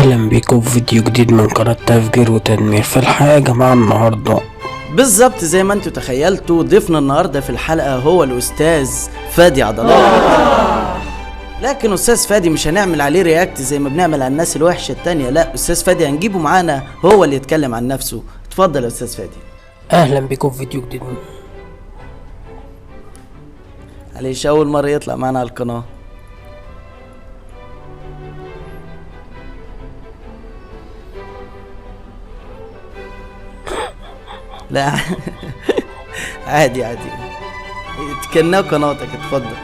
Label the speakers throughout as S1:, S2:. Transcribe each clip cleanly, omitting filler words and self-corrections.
S1: اهلا بيكم في فيديو جديد من قناة تفجير وتدمير. في الحقيقة يا جماعة النهاردة
S2: بالظبط زي ما انتوا تخيلتوا، ضيفنا النهارده في الحلقه هو الاستاذ فادي عضلات. لكن استاذ فادي مش هنعمل عليه رياكت زي ما بنعمل على الناس الوحشه التانية، لا استاذ فادي هنجيبه معانا هو اللي يتكلم عن نفسه. اتفضل يا استاذ فادي.
S1: اهلا بيكم في فيديو جديد
S2: معلش اول مره يطلع معانا على القناه. لا عادي عادي، تكناه قناتك. اتفضل.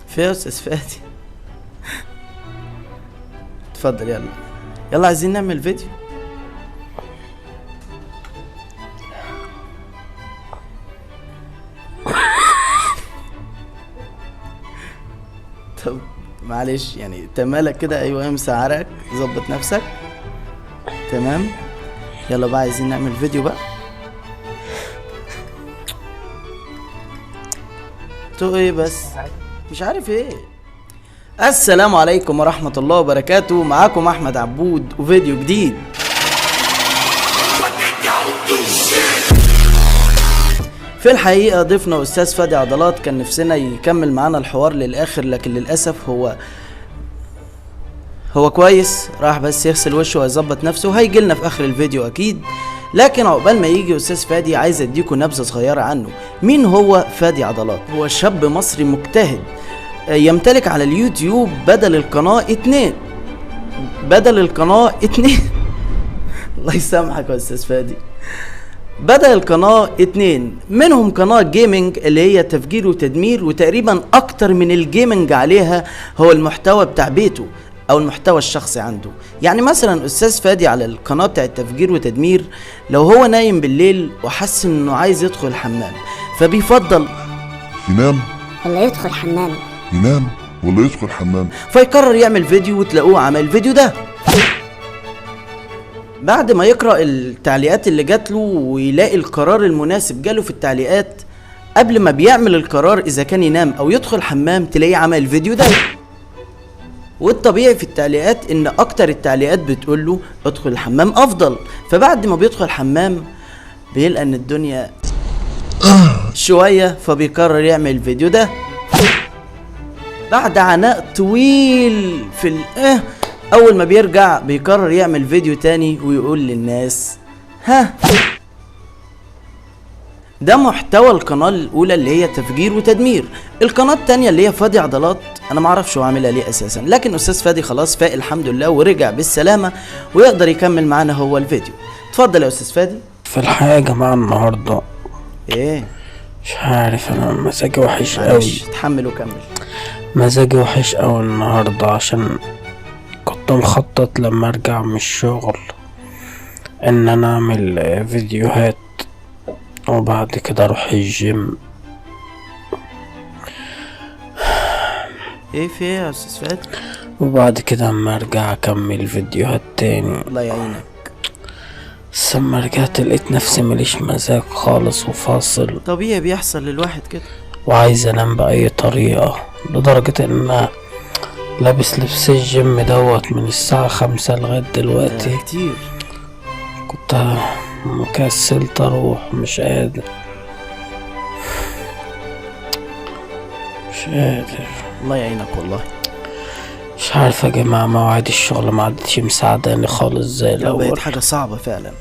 S2: في استاذ فادي اتفضل. يلا عايزين نعمل فيديو. طب معلش يعني تمالك كده. ايوه امسح عرقك، ظبط نفسك. تمام يلا بقى عايزين نعمل فيديو بقى. تو ايه بس مش عارف ايه. السلام عليكم ورحمة الله وبركاته، معاكم احمد عبود وفيديو جديد. في الحقيقة ضيفنا استاذ فادي عضلات كان نفسنا يكمل معانا الحوار للاخر، لكن للأسف هو كويس، راح بس يغسل وشه ويظبط نفسه وهيجي لنا في اخر الفيديو اكيد. لكن عقبال ما يجي استاذ فادي عايز اديكم نبذة صغيرة عنه. مين هو فادي عضلات؟ هو شاب مصري مجتهد يمتلك على اليوتيوب بدل القناة 2 الله يسامحك يا استاذ فادي. بدل القناة 2 منهم قناة جيمنج اللي هي تفجير وتدمير، وتقريبا اكتر من الجيمنج عليها هو المحتوى بتاع بيته او المحتوى الشخصي عنده. يعني مثلا استاذ فادي على القناة بتاع تفجير وتدمير لو هو نايم بالليل وحس انه عايز يدخل الحمام فبيفضل
S3: ينام
S4: ولا يدخل حمام،
S3: ينام ولا يدخل حمام،
S2: فيقرر يعمل فيديو وتلاقوه عمل الفيديو ده. بعد ما يقرأ التعليقات اللي جات له ويلاقي القرار المناسب جاله في التعليقات، قبل ما بيعمل القرار اذا كان ينام او يدخل حمام تلاقيه عمل الفيديو ده. والطبيعي في التعليقات ان اكتر التعليقات بتقول له ادخل الحمام افضل، فبعد ما بيدخل الحمام بيلقى ان الدنيا شوية فبيقرر يعمل الفيديو ده. بعد عناء طويل في اول ما بيرجع بيقرر يعمل فيديو تاني ويقول للناس ها. ده محتوى القناة الاولى اللي هي تفجير وتدمير. القناة التانية اللي هي فادي عضلات انا معرفش هو عاملها ليه اساسا، لكن استاذ فادي خلاص فاق الحمد لله ورجع بالسلامة ويقدر يكمل معانا هو الفيديو. اتفضل يا استاذ فادي.
S1: في الحقيقة يا جماعة النهاردة
S2: ايه
S1: مش عارف، انا مزاجي وحش قوي.
S2: اتحمل وكمل.
S1: مزاجي وحش قوي النهاردة عشان كنت مخطط لما ارجع من الشغل ان انا اعمل فيديوهات وبعد كده اروح الجيم.
S2: ايه في ايه يا استاذ فادي؟
S1: وبعد كده اما ارجع اكمل فيديوهات تاني.
S2: الله يعينك.
S1: بس اما رجعت لقيت نفسي مليش مزاج خالص وفاصل.
S2: طبيعي بيحصل للواحد كده.
S1: وعايز انام باي طريقة، لدرجة ان انا لابس لبس الجيم دوت من الساعة 5 لغاية دلوقتي.
S2: كتير.
S1: كنت مكسلت اروح، مش قادر.
S2: الله يعينك والله.
S1: مش عارف يا جماعة، مواعيد الشغل ما عادتش مساعداني خالص زي الاول.
S2: بقت حاجة صعبة فعلا.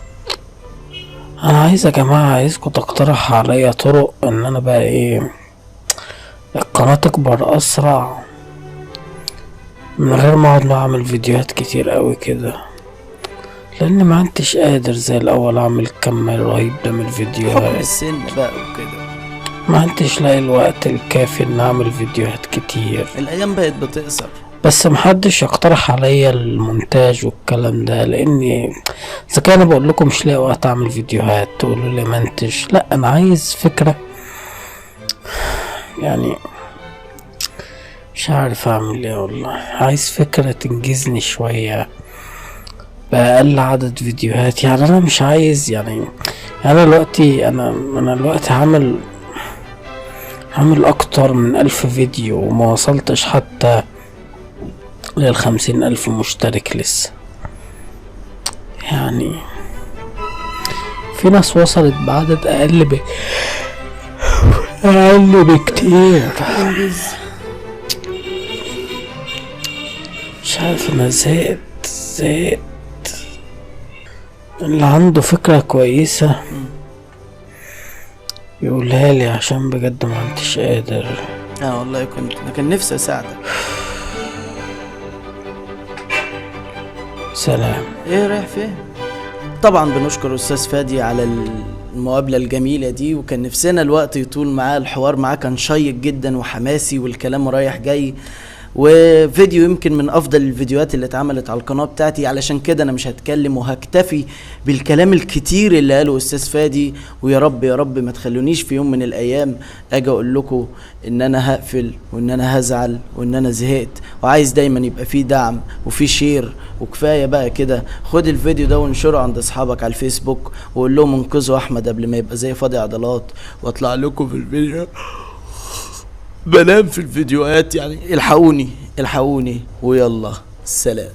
S1: انا عايز يا جماعة، عايزكم تقترح عليا طرق ان انا بقى ايه القناة تكبر اسرع من غير ما اقعد اعمل فيديوهات كتير قوي كده، لان ما انتش قادر زي الاول اعمل كم رهيب ده من
S2: حكم
S1: الفيديوهات.
S2: السن بقى وكده
S1: ما انتش لاقي الوقت الكافي ان اعمل فيديوهات كتير.
S2: الايام بقت بتقصر.
S1: بس محدش يقترح عليا المونتاج والكلام ده، لاني اذا كان بقول لكم مش لاقي وقت اعمل فيديوهات تقولوا لي منتج. لا انا عايز فكرة، يعني مش عارف اعمل ايه والله. عايز فكرة تنجزني شوية بأقل عدد فيديوهات. يعني انا مش عايز يعني انا دلوقتي انا دلوقتي عامل اكتر من 1000 فيديو وما وصلتش حتى ل50,000 مشترك لسه. يعني في ناس وصلت بعدد اقل بكتير. مش عارف، انا زهقت. اللي عنده فكرة كويسة يقولها لي، عشان بجد ما انتش قادر.
S2: والله كان نفسي اساعدك.
S1: سلام.
S2: ايه رايح فين؟ طبعا بنشكر استاذ فادي على المقابلة الجميلة دي، وكان نفسنا الوقت يطول معاه. الحوار معاه كان شيق جدا وحماسي والكلام رايح جاي، وفيديو يمكن من افضل الفيديوهات اللي اتعملت على القناة بتاعتي. علشان كده انا مش هتكلم وهكتفي بالكلام الكتير اللي قاله استاذ فادي. ويا رب يا رب ما تخلونيش في يوم من الايام اجي اقول لكم ان انا هقفل وان انا هزعل وان انا زهقت. وعايز دايما يبقى فيه دعم وفيه شير. وكفاية بقى كده، خد الفيديو ده وانشره عند اصحابك على الفيسبوك وقول لهم انقذوا احمد قبل ما يبقى زي فاضي عضلات واطلع لكم في الفيديو بنام في الفيديوهات. يعني الحقوني ويلا سلام.